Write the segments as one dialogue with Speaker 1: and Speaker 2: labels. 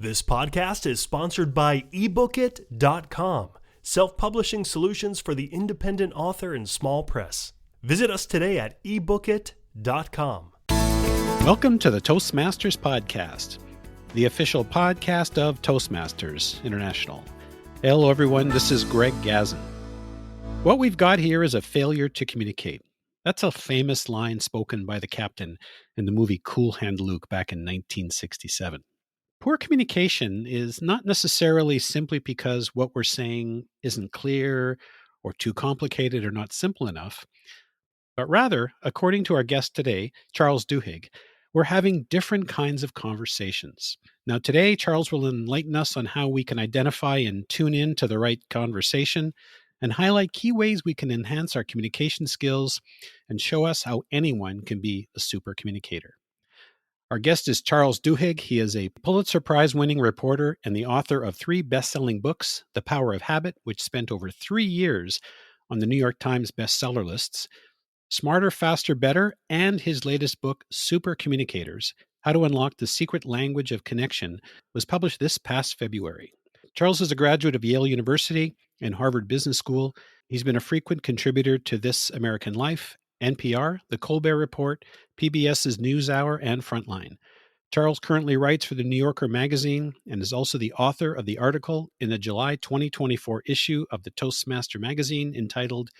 Speaker 1: This podcast is sponsored by ebookit.com, self-publishing solutions for the independent author and small press. Visit us today at ebookit.com.
Speaker 2: Welcome to the Toastmasters Podcast, the official podcast of Toastmasters International. Hello, everyone. This is Greg Gazin. What we've got here is a failure to communicate. That's a famous line spoken by the captain in the movie Cool Hand Luke back in 1967. Poor communication is not necessarily simply because what we're saying isn't clear or too complicated or not simple enough, but rather, according to our guest today, Charles Duhigg, we're having different kinds of conversations. Now, today, Charles will enlighten us on how we can identify and tune in to the right conversation and highlight key ways we can enhance our communication skills and show us how anyone can be a super communicator. Our guest is Charles Duhigg. He is a Pulitzer Prize-winning reporter and the author of 3 best-selling books, The Power of Habit, which spent over 3 years on the New York Times bestseller lists, Smarter, Faster, Better, and his latest book, Supercommunicators, How to Unlock the Secret Language of Connection, was published this past February. Charles is a graduate of Yale University and Harvard Business School. He's been a frequent contributor to This American Life, NPR, The Colbert Report, PBS's NewsHour, and Frontline. Charles currently writes for the New Yorker magazine and is also the author of the article in the July 2024 issue of the Toastmaster magazine entitled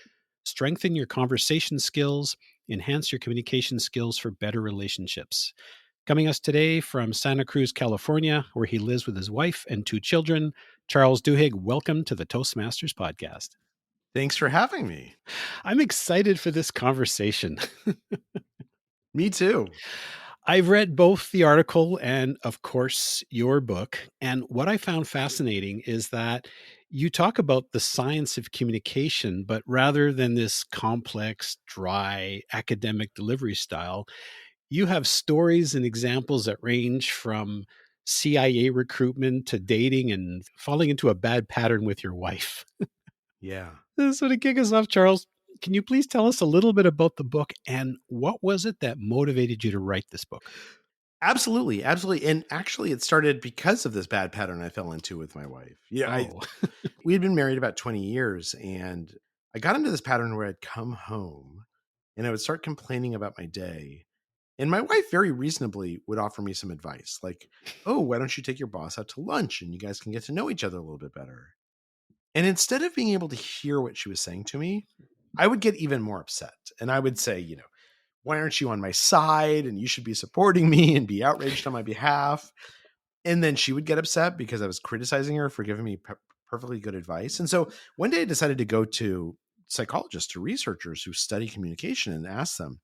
Speaker 2: Strengthen Your Conversation Skills, Enhance Your Communication Skills for Better Relationships. Coming us today from Santa Cruz, California, where he lives with his wife and 2 children, Charles Duhigg, welcome to the Toastmasters Podcast.
Speaker 3: Thanks for having me.
Speaker 2: I'm excited for this conversation.
Speaker 3: Me too.
Speaker 2: I've read both the article and, of course, your book. And what I found fascinating is that you talk about the science of communication, but rather than this complex, dry, academic delivery style, you have stories and examples that range from CIA recruitment to dating and falling into a bad pattern with your wife.
Speaker 3: Yeah.
Speaker 2: So to kick us off, Charles, can you please tell us a little bit about the book and what was it that motivated you to write this book?
Speaker 3: Absolutely. Absolutely. And actually, it started because of this bad pattern I fell into with my wife. We had been married about 20 years, and I got into this pattern where I'd come home and I would start complaining about my day. And my wife very reasonably would offer me some advice like, oh, why don't you take your boss out to lunch and you guys can get to know each other a little bit better? And instead of being able to hear what she was saying to me, I would get even more upset. And I would say, why aren't you on my side? And you should be supporting me and be outraged on my behalf. And then she would get upset because I was criticizing her for giving me perfectly good advice. And so one day I decided to go to psychologists, to researchers who study communication and ask them,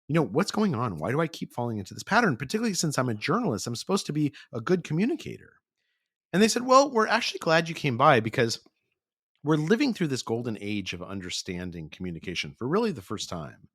Speaker 3: what's going on? Why do I keep falling into this pattern? Particularly since I'm a journalist, I'm supposed to be a good communicator. And they said, well, we're actually glad you came by because we're living through this golden age of understanding communication for really the first time.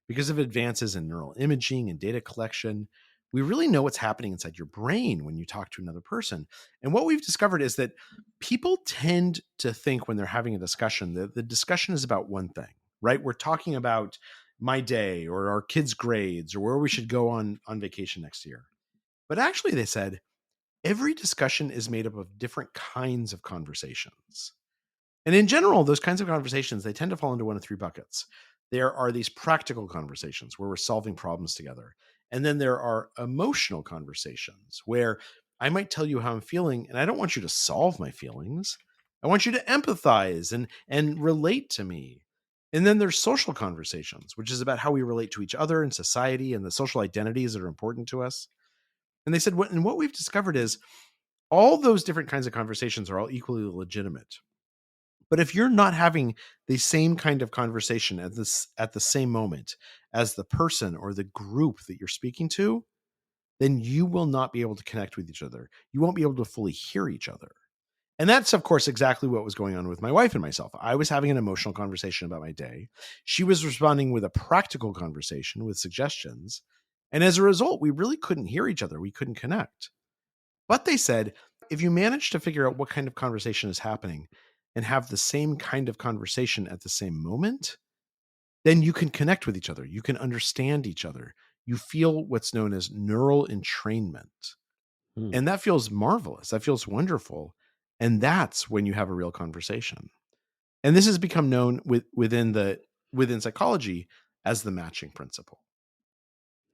Speaker 3: Because of advances in neural imaging and data collection, we really know what's happening inside your brain when you talk to another person. And what we've discovered is that people tend to think when they're having a discussion that the discussion is about one thing, right? We're talking about my day or our kids' grades or where we should go on vacation next year. But actually, they said, every discussion is made up of different kinds of conversations. And in general, those kinds of conversations, they tend to fall into one of 3 buckets. There are these practical conversations where we're solving problems together. And then there are emotional conversations where I might tell you how I'm feeling, and I don't want you to solve my feelings. I want you to empathize and relate to me. And then there's social conversations, which is about how we relate to each other in society and the social identities that are important to us. And they said, what we've discovered is all those different kinds of conversations are all equally legitimate. But if you're not having the same kind of conversation at the same moment as the person or the group that you're speaking to, then you will not be able to connect with each other. You won't be able to fully hear each other. And that's, of course, exactly what was going on with my wife and myself. I was having an emotional conversation about my day. She was responding with a practical conversation with suggestions. And as a result, we really couldn't hear each other. We couldn't connect. But they said, if you manage to figure out what kind of conversation is happening, and have the same kind of conversation at the same moment, then you can connect with each other. You can understand each other. You feel what's known as neural entrainment. And that feels marvelous. That feels wonderful. And that's when you have a real conversation. And this has become known within psychology as the matching principle.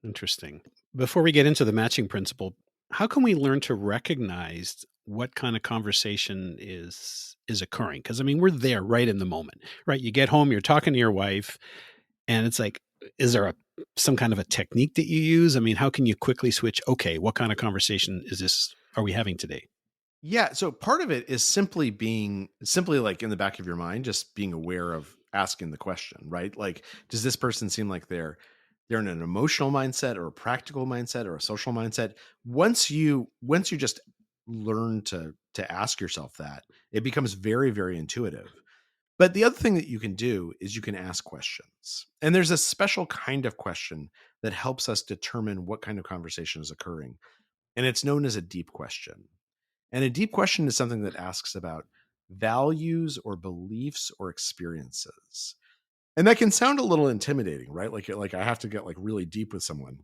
Speaker 2: Interesting. Before we get into the matching principle, how can we learn to recognize what kind of conversation is occurring? Because I mean, we're there right in the moment, right? You get home, you're talking to your wife, and it's like, is there some kind of a technique that you use? I mean, how can you quickly switch? Okay, what kind of conversation are we having today?
Speaker 3: Yeah. So part of it is simply like in the back of your mind, just being aware of asking the question, right? Like, does this person seem like they're in an emotional mindset or a practical mindset or a social mindset? Once you just learn to ask yourself that, it becomes very, very intuitive. But the other thing that you can do is you can ask questions. And there's a special kind of question that helps us determine what kind of conversation is occurring. And it's known as a deep question. And a deep question is something that asks about values or beliefs or experiences. And that can sound a little intimidating, right? Like I have to get like really deep with someone.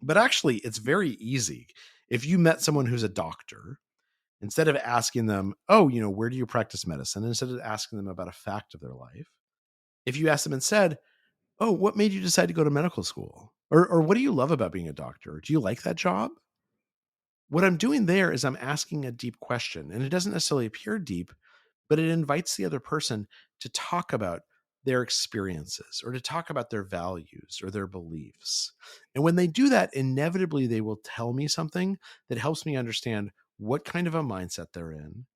Speaker 3: But actually, it's very easy. If you met someone who's a doctor, instead of asking them, "Oh, where do you practice medicine?" Instead of asking them about a fact of their life, if you ask them and said, "Oh, what made you decide to go to medical school?" Or what do you love about being a doctor? Do you like that job? What I'm doing there is I'm asking a deep question, and it doesn't necessarily appear deep, but it invites the other person to talk about their experiences or to talk about their values or their beliefs. And when they do that, inevitably they will tell me something that helps me understand what kind of a mindset they're in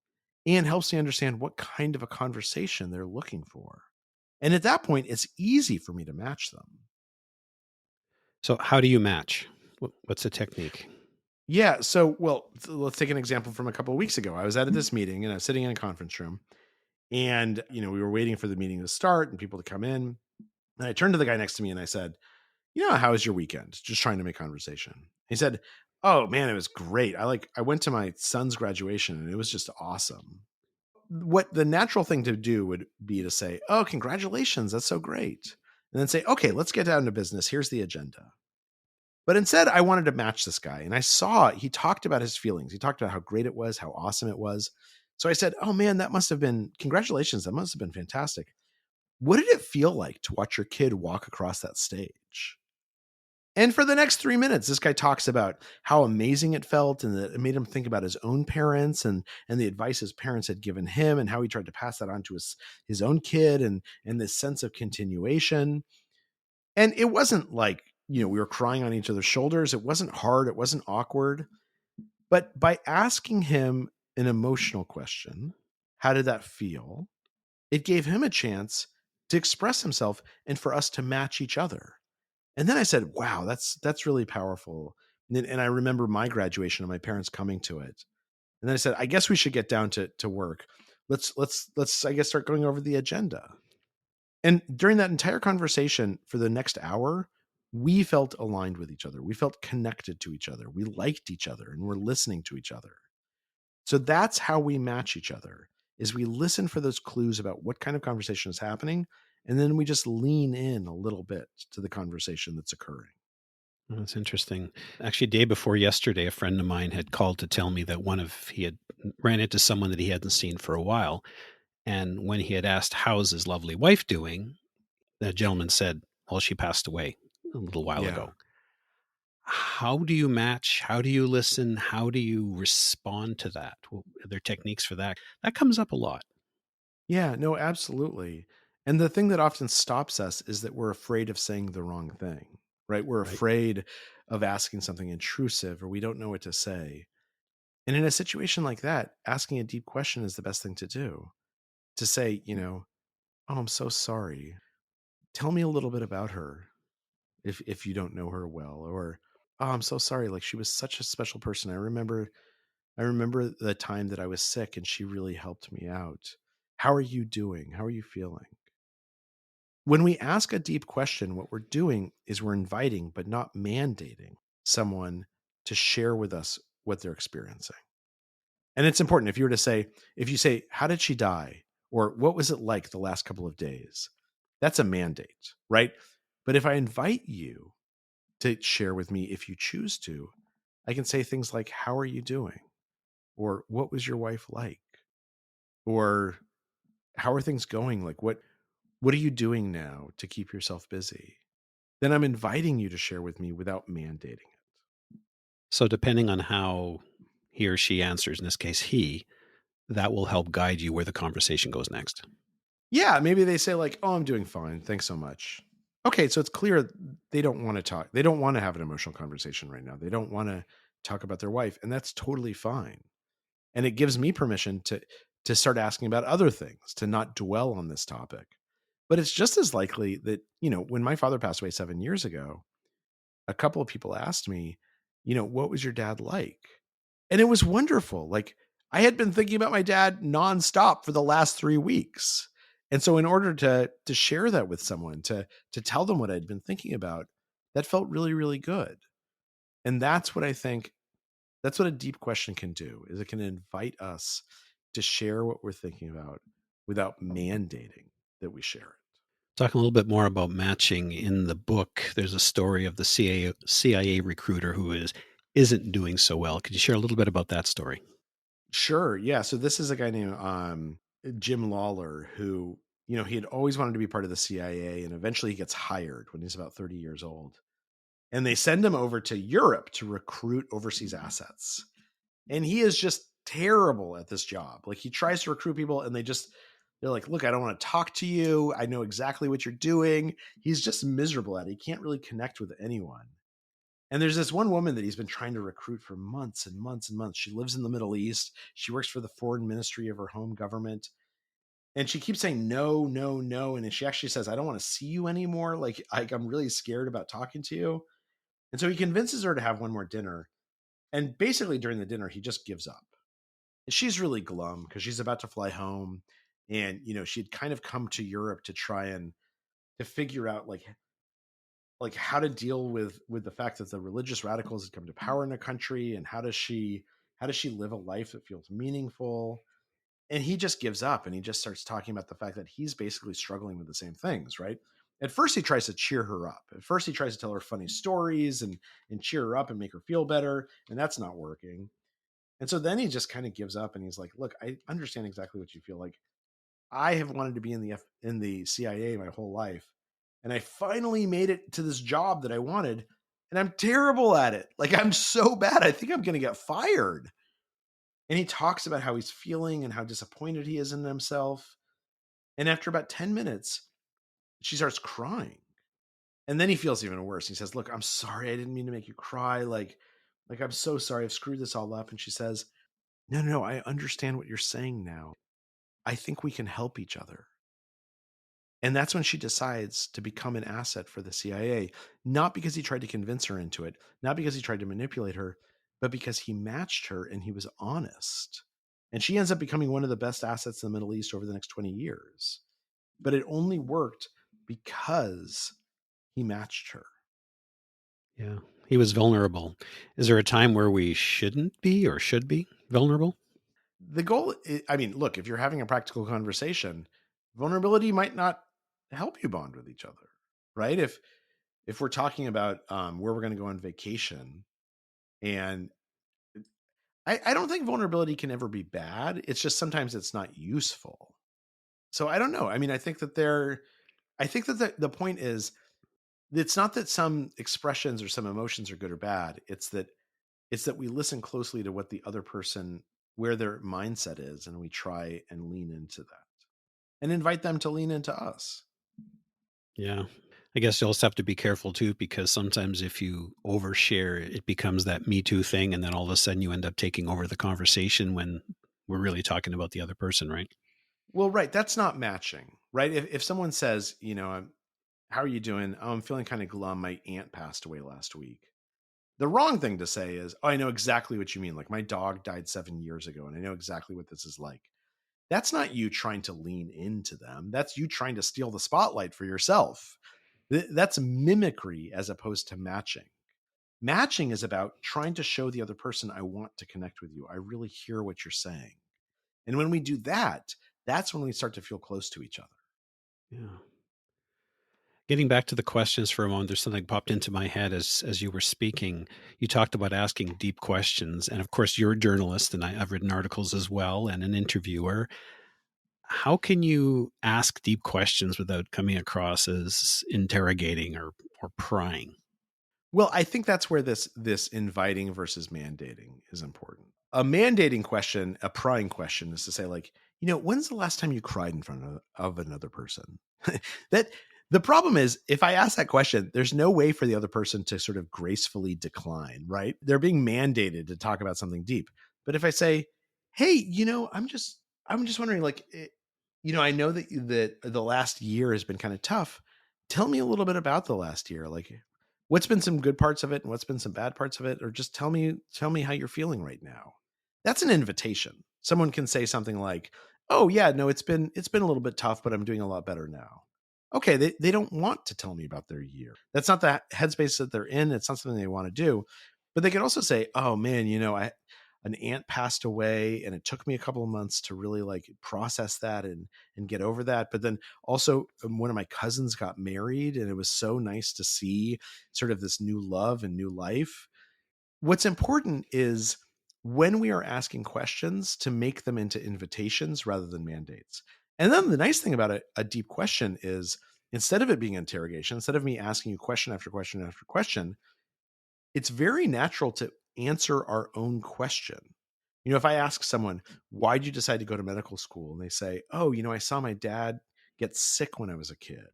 Speaker 3: and helps me understand what kind of a conversation they're looking for. And at that point, it's easy for me to match them.
Speaker 2: So, how do you match? What's the technique?
Speaker 3: Yeah. So, well, let's take an example from a couple of weeks ago. I was at this meeting and I was sitting in a conference room, and we were waiting for the meeting to start and people to come in. And I turned to the guy next to me and I said, "How was your weekend?" Just trying to make conversation. He said, "Oh man, it was great. I went to my son's graduation and it was just awesome." What the natural thing to do would be to say, "Oh, congratulations. That's so great." And then say, "Okay, let's get down to business. Here's the agenda." But instead, I wanted to match this guy. And I saw he talked about his feelings. He talked about how great it was, how awesome it was. So I said, "Oh man, that must have been, congratulations. That must have been fantastic. What did it feel like to watch your kid walk across that stage?" And for the next 3 minutes, this guy talks about how amazing it felt and that it made him think about his own parents and the advice his parents had given him and how he tried to pass that on to his own kid and this sense of continuation. And it wasn't like, we were crying on each other's shoulders. It wasn't hard. It wasn't awkward. But by asking him an emotional question, how did that feel? It gave him a chance to express himself and for us to match each other. And then I said, "Wow, that's really powerful." And I remember my graduation and my parents coming to it. And then I said, "I guess we should get down to work. Let's I guess start going over the agenda." And during that entire conversation for the next hour, we felt aligned with each other. We felt connected to each other. We liked each other and we're listening to each other. So that's how we match each other, is we listen for those clues about what kind of conversation is happening, and then we just lean in a little bit to the conversation that's occurring.
Speaker 2: Well, that's interesting. Actually, day before yesterday, a friend of mine had called to tell me that he had ran into someone that he hadn't seen for a while. And when he had asked, "How's his lovely wife doing?" the gentleman said, "Well, she passed away a little while
Speaker 3: Yeah.
Speaker 2: ago." How do you match? How do you listen? How do you respond to that? Are there techniques for that? That comes up a lot,
Speaker 3: Yeah, no, absolutely. And the thing that often stops us is that we're afraid of saying the wrong thing, right? We're
Speaker 2: right?
Speaker 3: afraid of asking something intrusive or we don't know what to say. And in a situation like that, asking a deep question is the best thing to do. To say, "Oh, I'm so sorry. Tell me a little bit about her if you don't know her well." Or, "Oh, I'm so sorry. Like she was such a special person. I remember the time that I was sick and she really helped me out. How are you doing? How are you feeling?" When we ask a deep question, what we're doing is we're inviting, but not mandating someone to share with us what they're experiencing. And it's important if you say, "How did she die?" Or "What was it like the last couple of days?" That's a mandate, right? But if I invite you to share with me if you choose to, I can say things like, how are you doing? Or what was your wife like? Or how are things going? Like, what are you doing now to keep yourself busy? Then I'm inviting you to share with me without mandating it.
Speaker 2: So depending on how he or she answers, in this case, he, that will help guide you where the conversation goes next.
Speaker 3: Yeah, maybe they say like, "Oh, I'm doing fine. Thanks so much." Okay, so it's clear they don't want to talk. They don't want to have an emotional conversation right now. They don't want to talk about their wife, and that's totally fine. And it gives me permission to start asking about other things, to not dwell on this topic. But it's just as likely that, when my father passed away 7 years ago, a couple of people asked me, what was your dad like? And it was wonderful. Like, I had been thinking about my dad nonstop for the last 3 weeks. And so in order to share that with someone, to tell them what I'd been thinking about, that felt really, really good. And that's what I think, that's what a deep question can do, is it can invite us to share what we're thinking about without mandating that we share it.
Speaker 2: Talking a little bit more about matching in the book, there's a story of the CIA recruiter who isn't doing so well. Could you share a little bit about that story?
Speaker 3: Sure. Yeah. So this is a guy named Jim Lawler who, he had always wanted to be part of the CIA, and eventually he gets hired when he's about 30 years old. And they send him over to Europe to recruit overseas assets. And he is just terrible at this job. Like, he tries to recruit people and they're like, "Look, I don't want to talk to you. I know exactly what you're doing." He's just miserable at it. He can't really connect with anyone. And there's this one woman that he's been trying to recruit for months and months and months. She lives in the Middle East. She works for the foreign ministry of her home government. And she keeps saying no, no, no. And then she actually says, "I don't want to see you anymore. Like, I'm really scared about talking to you." And so he convinces her to have one more dinner. And basically during the dinner, he just gives up. And she's really glum because she's about to fly home. And, she'd kind of come to Europe to try and to figure out like how to deal with the fact that the religious radicals had come to power in the country, and how does she live a life that feels meaningful. And he just gives up, and he just starts talking about the fact that he's basically struggling with the same things, right? At first he tries to cheer her up. At first he tries to tell her funny stories and cheer her up and make her feel better, and that's not working. And so then he just kind of gives up, and he's like, "Look, I understand exactly what you feel like. I have wanted to be in the CIA my whole life, and I finally made it to this job that I wanted, and I'm terrible at it. Like, I'm so bad. I think I'm going to get fired." And he talks about how he's feeling and how disappointed he is in himself. And after about 10 minutes, she starts crying. And then he feels even worse. He says, "Look, I'm sorry. I didn't mean to make you cry. Like, I'm so sorry. I've screwed this all up." And she says, "No, no, no. I understand what you're saying now. I think we can help each other." And that's when she decides to become an asset for the CIA, not because he tried to convince her into it, not because he tried to manipulate her, but because he matched her and he was honest. And she ends up becoming one of the best assets in the Middle East over the next 20 years. But it only worked because he matched her.
Speaker 2: Yeah. He was vulnerable. Is there a time where we shouldn't be or should be vulnerable?
Speaker 3: The goal, I mean, look, if you're having a practical conversation, vulnerability might not help you bond with each other, right? If we're talking about where we're going to go on vacation, and I don't think vulnerability can ever be bad. It's just sometimes it's not useful. So I don't know. I mean, I think that the point is, it's not that some expressions or some emotions are good or bad. It's that we listen closely to what the other person, where their mindset is, and we try and lean into that and invite them to lean into us.
Speaker 2: Yeah. I guess you'll also have to be careful too, because sometimes if you overshare, it becomes that Me Too thing. And then all of a sudden you end up taking over the conversation when we're really talking about the other person, right?
Speaker 3: Well, right. That's not matching, right? If someone says, "How are you doing? Oh, I'm feeling kind of glum. My aunt passed away last week." The wrong thing to say is, "Oh, I know exactly what you mean. Like, my dog died 7 years ago, and I know exactly what this is like." That's not you trying to lean into them. That's you trying to steal the spotlight for yourself. That's mimicry as opposed to matching. Matching is about trying to show the other person, "I want to connect with you. I really hear what you're saying." And when we do that, that's when we start to feel close to each other.
Speaker 2: Yeah. Getting back to the questions for a moment, there's something popped into my head as you were speaking. You talked about asking deep questions. And of course, you're a journalist, and I've written articles as well, and an interviewer. How can you ask deep questions without coming across as interrogating or prying?
Speaker 3: Well, I think that's where this inviting versus mandating is important. A mandating question, a prying question, is to say, like, when's the last time you cried in front of another person? That the problem is, if I ask that question, there's no way for the other person to sort of gracefully decline, right? They're being mandated to talk about something deep. But if I say, hey, I'm just wondering, like, I know that the last year has been kind of tough. Tell me a little bit about the last year. Like, what's been some good parts of it and what's been some bad parts of it? Or just tell me how you're feeling right now. That's an invitation. Someone can say something like, oh yeah, no, it's been a little bit tough, but I'm doing a lot better now. Okay, they don't want to tell me about their year. That's not the headspace that they're in. It's not something they want to do. But they could also say, oh man, an aunt passed away and it took me a couple of months to really like process that and get over that. But then also one of my cousins got married and it was so nice to see sort of this new love and new life. What's important is when we are asking questions to make them into invitations rather than mandates. And then the nice thing about a deep question is, instead of it being interrogation, instead of me asking you question after question after question, it's very natural to answer our own question. If I ask someone, why'd you decide to go to medical school? And they say, oh, I saw my dad get sick when I was a kid,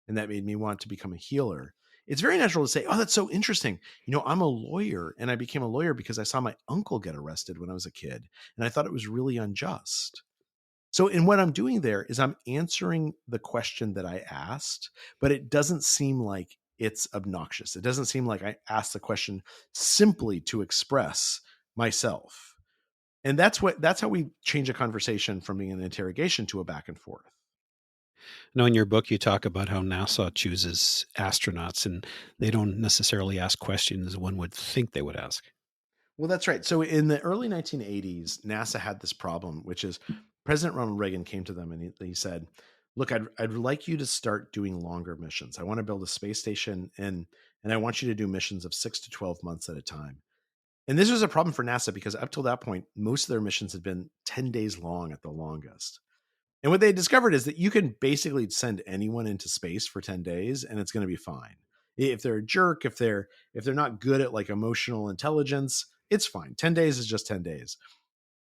Speaker 3: and that made me want to become a healer. It's very natural to say, oh, that's so interesting. I'm a lawyer, and I became a lawyer because I saw my uncle get arrested when I was a kid, and I thought it was really unjust. So, in what I'm doing there is I'm answering the question that I asked, but it doesn't seem like it's obnoxious. It doesn't seem like I asked the question simply to express myself. And that's how we change a conversation from being an interrogation to a back and forth.
Speaker 2: Now, in your book, you talk about how NASA chooses astronauts, and they don't necessarily ask questions one would think they would ask.
Speaker 3: Well, that's right. So in the early 1980s, NASA had this problem, which is President Ronald Reagan came to them and he said, look, I'd like you to start doing longer missions. I want to build a space station and I want you to do missions of 6 to 12 months at a time. And this was a problem for NASA because up till that point, most of their missions had been 10 days long at the longest. And what they discovered is that you can basically send anyone into space for 10 days and it's going to be fine. If they're a jerk, if they're not good at like emotional intelligence, it's fine. 10 days is just 10 days.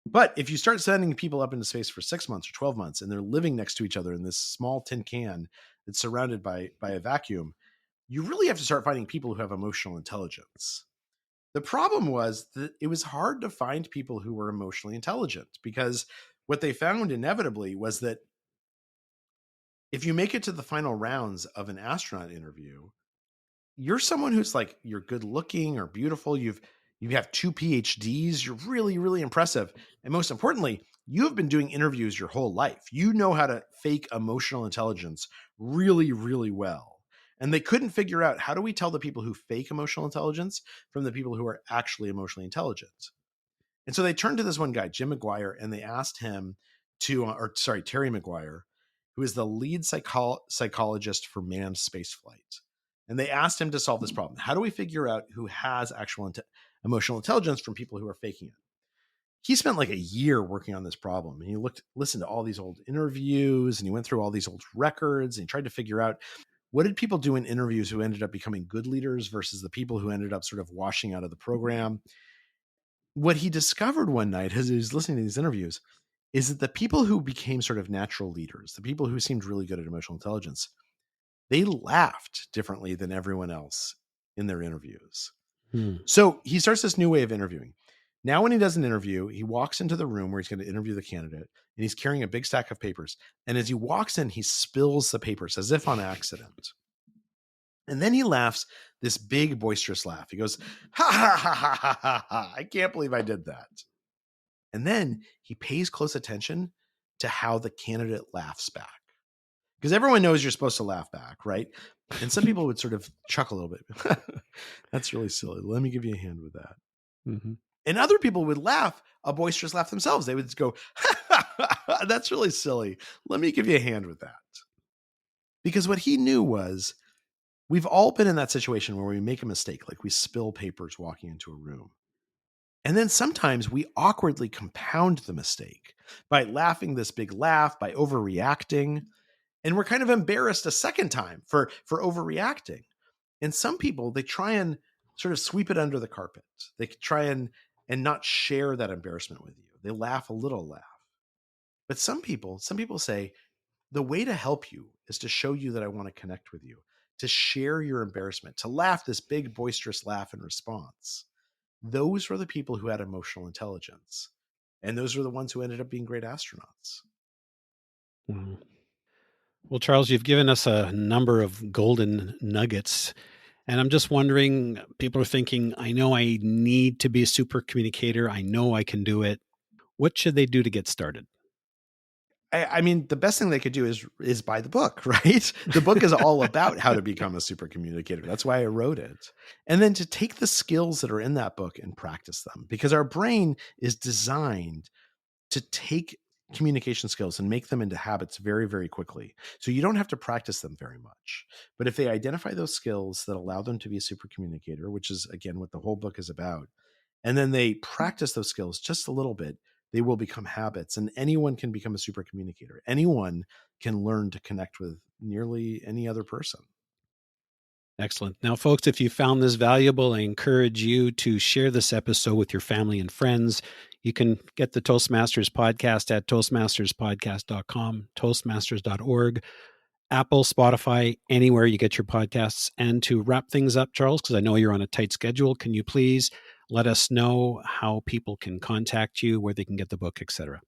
Speaker 3: But if you start sending people up into space for 6 months or 12 months and they're living next to each other in this small tin can that's surrounded by a vacuum, you really have to start finding people who have emotional intelligence. The problem was that it was hard to find people who were emotionally intelligent because what they found inevitably was that if you make it to the final rounds of an astronaut interview, you're someone who's like, you're good looking or beautiful. You have 2 PhDs. You're really, really impressive. And most importantly, you have been doing interviews your whole life. You know how to fake emotional intelligence really, really well. And they couldn't figure out, how do we tell the people who fake emotional intelligence from the people who are actually emotionally intelligent? And so they turned to this one guy, Jim McGuire, and they asked him Terry McGuire, who is the lead psychologist for manned spaceflight. And they asked him to solve this problem. How do we figure out who has actual emotional intelligence from people who are faking it? He spent like a year working on this problem. And he listened to all these old interviews and he went through all these old records and he tried to figure out, what did people do in interviews who ended up becoming good leaders versus the people who ended up sort of washing out of the program? What he discovered one night as he was listening to these interviews is that the people who became sort of natural leaders, the people who seemed really good at emotional intelligence, they laughed differently than everyone else in their interviews. So he starts this new way of interviewing. Now, when he does an interview, he walks into the room where he's going to interview the candidate and he's carrying a big stack of papers. And as he walks in, he spills the papers as if on accident. And then he laughs this big, boisterous laugh. He goes, ha, ha, ha, ha, ha, ha, ha. I can't believe I did that. And then he pays close attention to how the candidate laughs back. Because everyone knows you're supposed to laugh back, right? And some people would sort of chuckle a little bit. That's really silly. Let me give you a hand with that. Mm-hmm. And other people would laugh, a boisterous laugh themselves. They would go, that's really silly. Let me give you a hand with that. Because what he knew was We've all been in that situation where we make a mistake, like we spill papers walking into a room. And then sometimes we awkwardly compound the mistake by laughing this big laugh, by overreacting. And we're kind of embarrassed a second time for overreacting. And some people, they try and sort of sweep it under the carpet. They try and not share that embarrassment with you. They laugh a little laugh. But some people say, the way to help you is to show you that I want to connect with you, to share your embarrassment, to laugh this big boisterous laugh in response. Those were the people who had emotional intelligence. And those were the ones who ended up being great astronauts.
Speaker 2: Mm. Well, Charles, you've given us a number of golden nuggets. And I'm just wondering, people are thinking, I know I need to be a super communicator. I know I can do it. What should they do to get started?
Speaker 3: I mean, the best thing they could do is buy the book, right? The book is all about how to become a super communicator. That's why I wrote it. And then to take the skills that are in that book and practice them, because our brain is designed to take communication skills and make them into habits very, very quickly. So you don't have to practice them very much. But if they identify those skills that allow them to be a super communicator, which is, again, what the whole book is about, and then they practice those skills just a little bit, they will become habits. And anyone can become a super communicator. Anyone can learn to connect with nearly any other person.
Speaker 2: Excellent. Now, folks, if you found this valuable, I encourage you to share this episode with your family and friends. You can get the Toastmasters podcast at toastmasterspodcast.com, toastmasters.org, Apple, Spotify, anywhere you get your podcasts. And to wrap things up, Charles, because I know you're on a tight schedule, can you please let us know how people can contact you, where they can get the book, etc.?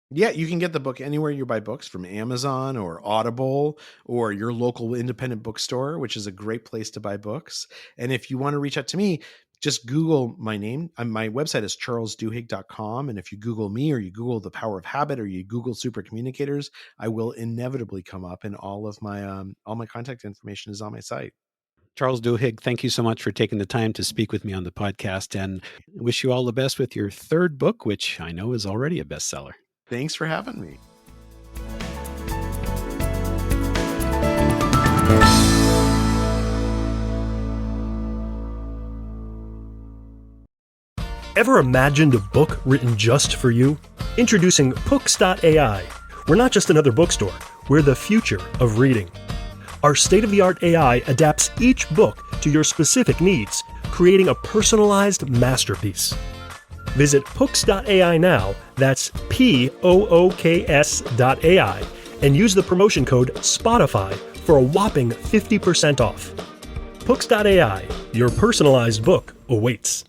Speaker 3: Yeah, you can get the book anywhere you buy books, from Amazon or Audible or your local independent bookstore, which is a great place to buy books. And if you want to reach out to me, just Google my name. My website is charlesduhigg.com. And if you Google me, or you Google The Power of Habit, or you Google Supercommunicators, I will inevitably come up, and all my contact information is on my site.
Speaker 2: Charles Duhigg, thank you so much for taking the time to speak with me on the podcast, and wish you all the best with your third book, which I know is already a bestseller.
Speaker 3: Thanks for having me.
Speaker 1: Ever imagined a book written just for you? Introducing Books.ai. We're not just another bookstore, we're the future of reading. Our state-of-the-art AI adapts each book to your specific needs, creating a personalized masterpiece. Visit Books.ai now, that's POOKS.ai, and use the promotion code SPOTIFY for a whopping 50% off. Books.ai, your personalized book awaits.